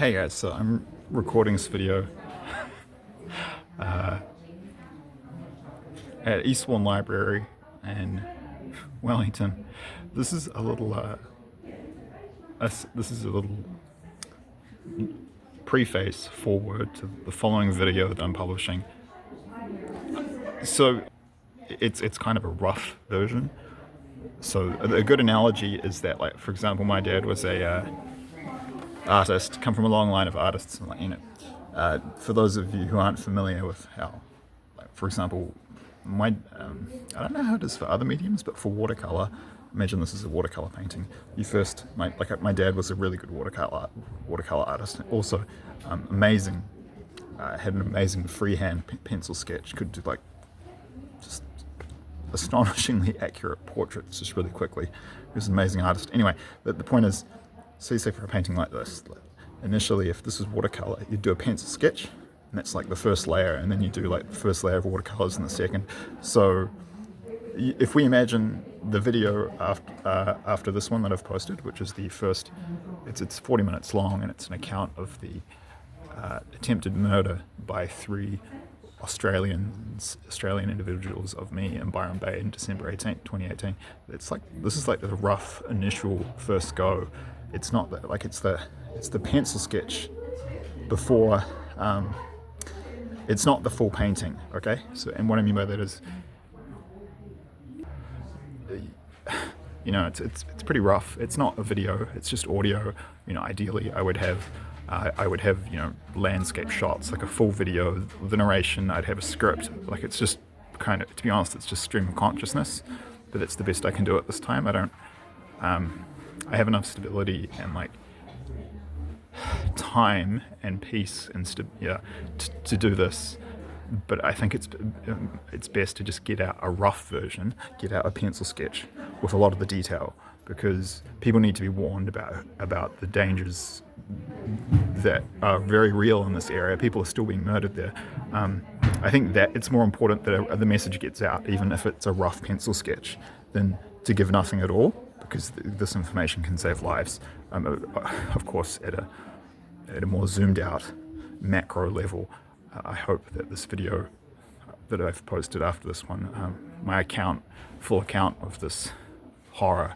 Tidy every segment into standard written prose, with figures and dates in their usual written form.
Hey guys, so I'm recording this video at Eastbourne Library in Wellington. This is a little preface forward to the following video that I'm publishing. So it's kind of a rough version. So a good analogy is that, like, for example, my dad was a artist, come from a long line of artists, for those of you who aren't familiar with how, like, for example, I don't know how it is for other mediums, but for watercolor, imagine this is a watercolor painting. My dad was a really good watercolor artist, also amazing, had an amazing freehand pencil sketch, could do like just astonishingly accurate portraits just really quickly. He was an amazing artist. Anyway, the point is, so you say for a painting like this, initially, if this is watercolor, you do a pencil sketch, and that's like the first layer, and then you do like the first layer of watercolors in the second. So if we imagine the video after this one that I've posted, which is the first, it's 40 minutes long, and it's an account of the attempted murder by three Australian individuals of me in Byron Bay in December 18th, 2018. This is like the rough initial first go. It's not that, like, it's the pencil sketch before. It's not the full painting, okay? So, and what I mean by that is, it's pretty rough. It's not a video. It's just audio. Ideally, I would have landscape shots, like a full video, the narration. I'd have a script. Like, it's just kind of, to be honest, it's just stream of consciousness. But it's the best I can do at this time. I have enough stability and time and peace and to do this, but I think it's best to just get out a rough version, get out a pencil sketch with a lot of the detail, because people need to be warned about the dangers that are very real in this area. People are still being murdered there. I think that it's more important that the message gets out, even if it's a rough pencil sketch, than to give nothing at all, because this information can save lives. Of course, at a more zoomed out macro level, I hope that this video that I've posted after this one, my full account of this horror,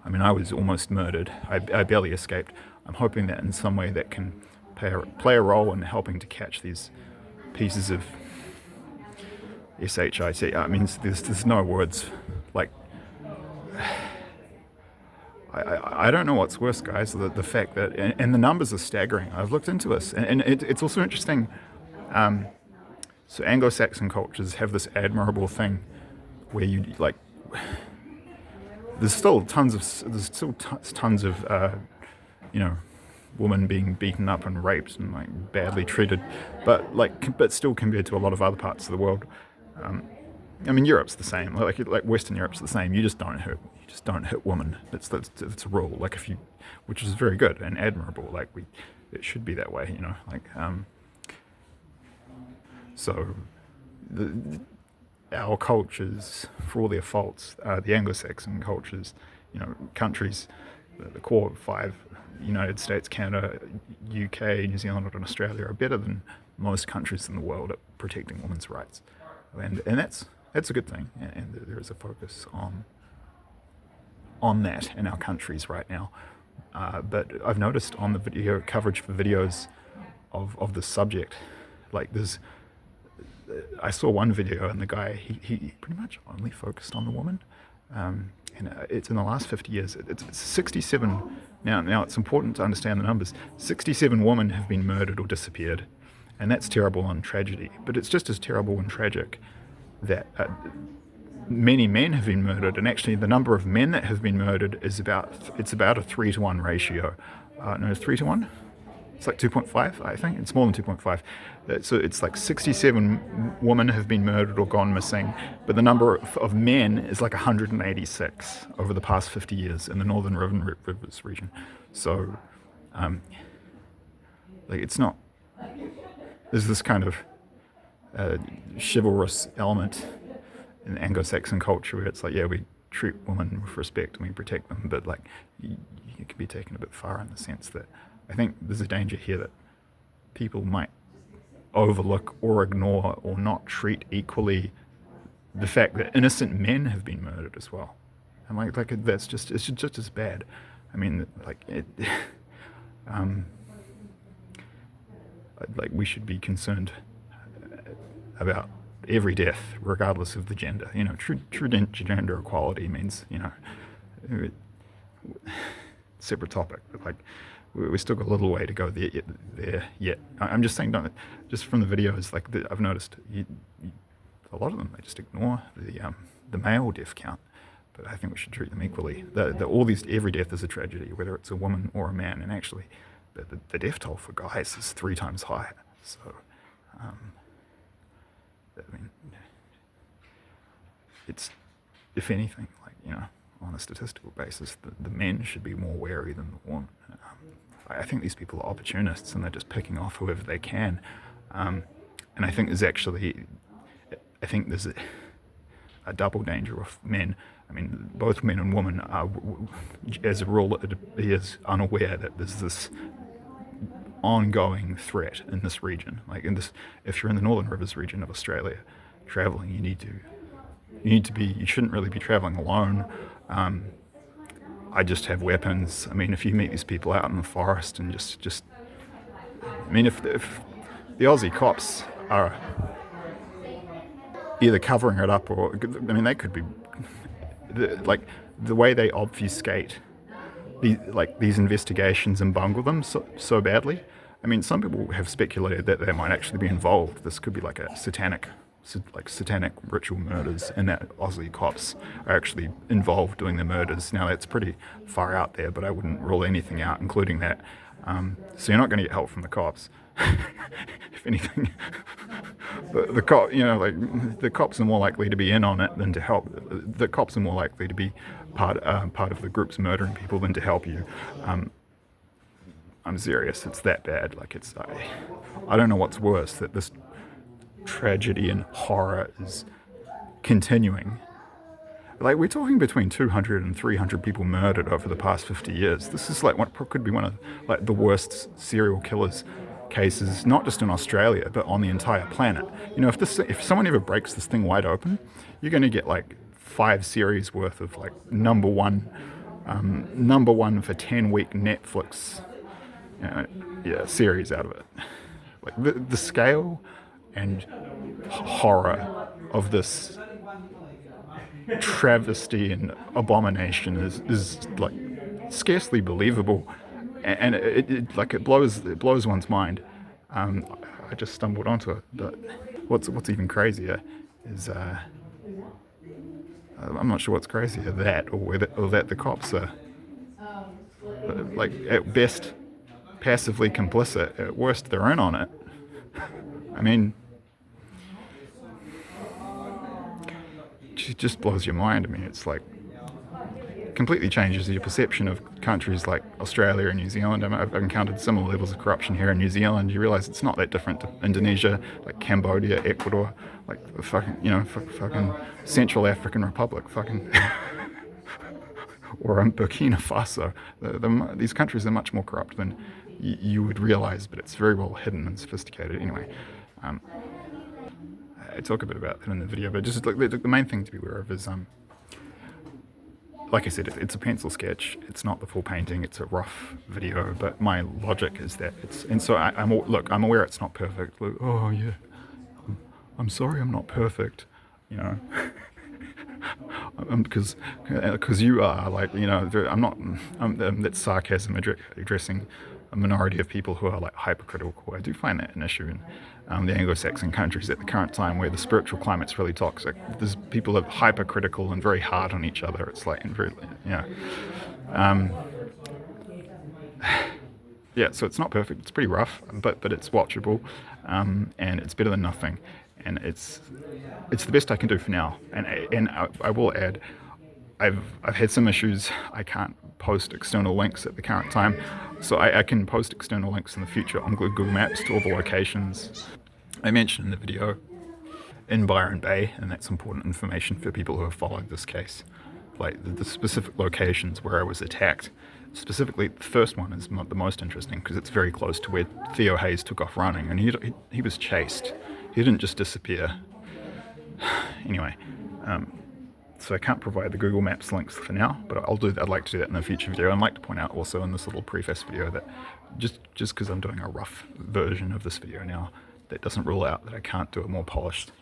I was almost murdered. I barely escaped. I'm hoping that in some way that can play a role in helping to catch these pieces of shit. There's no words. Like, I don't know what's worse, guys. The fact that, and the numbers are staggering. I've looked into this, and it's also interesting. So Anglo-Saxon cultures have this admirable thing where there's still tons of women being beaten up and raped and badly treated, but still compared to a lot of other parts of the world. Europe's the same. Like Western Europe's the same. You just don't hit women. It's a rule. Which is very good and admirable. It should be that way. So our cultures, for all their faults, the Anglo-Saxon cultures, countries, the core five, United States, Canada, UK, New Zealand, and Australia, are better than most countries in the world at protecting women's rights, and that's a good thing. And there is a focus on that in our countries right now. But I've noticed on the video coverage for videos of this subject, I saw one video, and the guy, he pretty much only focused on the woman. And it's in the last 50 years. It's 67. Now it's important to understand the numbers. 67 women have been murdered or disappeared. And that's terrible and tragedy. But it's just as terrible and tragic that many men have been murdered. And actually, the number of men that have been murdered is about a 3-to-1 ratio. No, 3-to-1? It's like 2.5, I think. It's more than 2.5. So it's like 67 women have been murdered or gone missing, but the number of men is like 186 over the past 50 years in the Northern Rivers region. So, it's not. There's this kind of chivalrous element in Anglo-Saxon culture where it's we treat women with respect and we protect them, but you can be taken a bit far in the sense that I think there's a danger here that people might overlook or ignore or not treat equally the fact that innocent men have been murdered as well. And like that's just, it's just as bad. I mean, like it, um, like we should be concerned about every death, regardless of the gender. You know, true gender equality means, you know, separate topic, but like we still got a little way to go there yet. I'm just saying, don't, just from the videos, like I've noticed, a lot of them, they just ignore the male death count. But I think we should treat them equally. All these, every death is a tragedy, whether it's a woman or a man. And actually, the death toll for guys is 3 times higher. So, I mean, it's, if anything, like, you know, on a statistical basis, the men should be more wary than the women. I think these people are opportunists and they're just picking off whoever they can. And I think there's actually, I think there's a double danger of men. I mean, both men and women are, as a rule, is unaware that there's this ongoing threat in this region. Like in this, if you're in the Northern Rivers region of Australia, traveling, you shouldn't really be traveling alone. I just have weapons. I mean, if you meet these people out in the forest and just, I mean, if the Aussie cops are either covering it up or, I mean, they could be, like the way they obfuscate these investigations and bungle them so badly. I mean, some people have speculated that they might actually be involved. This could be like a satanic ritual murders, and that Aussie cops are actually involved doing the murders. Now that's pretty far out there, but I wouldn't rule anything out, including that. So you're not going to get help from the cops. If anything, the cop, you know, like the cops are more likely to be in on it than to help. The cops are more likely to be part of the groups murdering people than to help you. I'm serious. It's that bad. Like I don't know what's worse, that this tragedy and horror is continuing. Like, we're talking between 200 and 300 people murdered over the past 50 years. This is like what could be one of like the worst serial killers cases, not just in Australia, but on the entire planet. You know, if someone ever breaks this thing wide open, you're going to get like 5 series worth of like number one for 10-week Netflix, series out of it. Like the scale and horror of this travesty and abomination is like scarcely believable, and it blows one's mind. I just stumbled onto it, but what's even crazier is I'm not sure what's crazier, that or that the cops are like at best passively complicit, at worst they're in on it. I mean, it just blows your mind. I mean, it's like completely changes your perception of countries like Australia and New Zealand. I mean, I've encountered similar levels of corruption here in New Zealand. You realise it's not that different to Indonesia, like Cambodia, Ecuador, like the fucking Central African Republic, fucking or Burkina Faso. These countries are much more corrupt than you would realise, but it's very well hidden and sophisticated. Anyway, I talk a bit about that in the video, but just like the main thing to be aware of is, like I said, it's a pencil sketch. It's not the full painting. It's a rough video, but my logic is that it's, and so I'm aware it's not perfect. Like, oh yeah, I'm sorry, I'm not perfect, you know. Because you are, like, you know, I'm not. That's sarcasm addressing a minority of people who are like hypercritical. I do find that an issue in the Anglo-Saxon countries at the current time, where the spiritual climate's really toxic. There's people that are hypercritical and very hard on each other. It's like, very, you know, yeah. So it's not perfect. It's pretty rough, but it's watchable, and it's better than nothing. And it's the best I can do for now. And I will add, I've had some issues. I can't post external links at the current time, so I can post external links in the future on Google Maps to all the locations I mentioned in the video in Byron Bay, and that's important information for people who have followed this case. Like the specific locations where I was attacked Specifically, the first one is the most interesting because it's very close to where Theo Hayes took off running, and he was chased. He didn't just disappear. Anyway, so I can't provide the Google Maps links for now, but I'd like to do that in a future video. I'd like to point out also in this little preface video that just because I'm doing a rough version of this video now, that doesn't rule out that I can't do a more polished,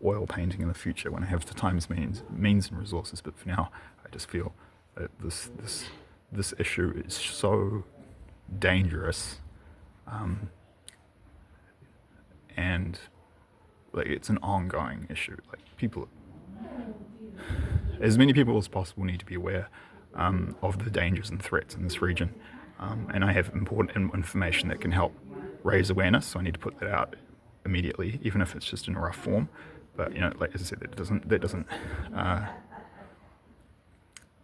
oil painting in the future when I have the time, means and resources. But for now, I just feel that this issue is so dangerous, and like it's an ongoing issue. Like as many people as possible need to be aware of the dangers and threats in this region, and I have important information that can help raise awareness, so I need to put that out immediately, even if it's just in a rough form. But like as I said, that doesn't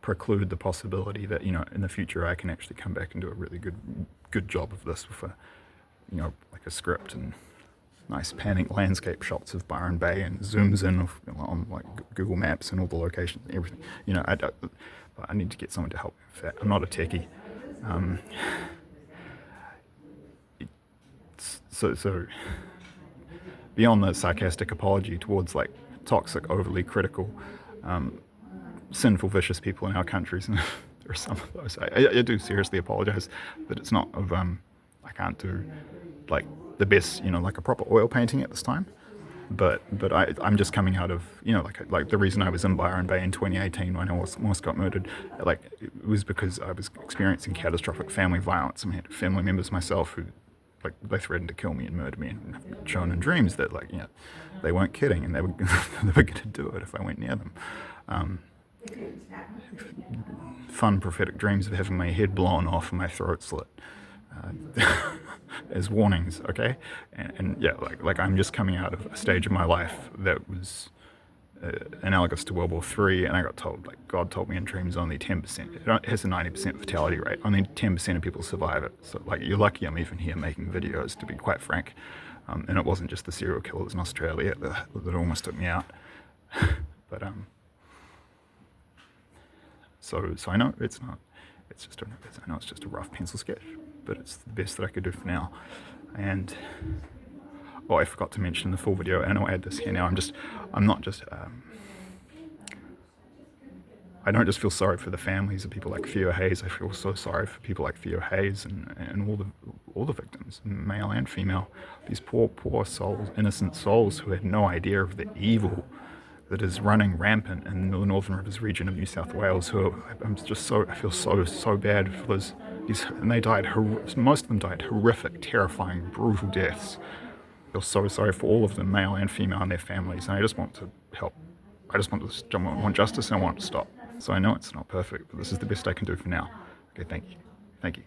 preclude the possibility that in the future I can actually come back and do a really good job of this with like a script and nice panning landscape shots of Byron Bay and zooms in on like Google Maps and all the locations and everything. I need to get someone to help me with that. I'm not a techie. So beyond the sarcastic apology towards like toxic, overly critical, sinful, vicious people in our countries, and there are some of those, I do seriously apologize that it's not of I can't do like the best, like a proper oil painting at this time. But I'm just coming out of, like the reason I was in Byron Bay in 2018 when I almost got murdered, like it was because I was experiencing catastrophic family violence. I had family members myself who, like, they threatened to kill me and murder me, and shown in dreams that, like, they weren't kidding and they were going to do it if I went near them. Fun prophetic dreams of having my head blown off and my throat slit. As warnings, okay? And yeah, like I'm just coming out of a stage of my life that was analogous to World War III, and I got told, like, God told me in dreams only 10%. It has a 90% fatality rate. Only 10% of people survive it. So, like, you're lucky I'm even here making videos, to be quite frank. And it wasn't just the serial killers in Australia that almost took me out. But so I know it's not. I know it's just a rough pencil sketch, but it's the best that I could do for now. And I forgot to mention the full video, and I'll add this here now. I don't just feel sorry for the families of people like Theo Hayes. I feel so sorry for people like Theo Hayes and all the victims, male and female. These poor souls, innocent souls who had no idea of the evil that is running rampant in the Northern Rivers region of New South Wales. I feel so bad for those. And they died. Most of them died horrific, terrifying, brutal deaths. I feel so sorry for all of them, male and female, and their families. And I just want to help. I want justice, and I want it to stop. So I know it's not perfect, but this is the best I can do for now. Okay, thank you.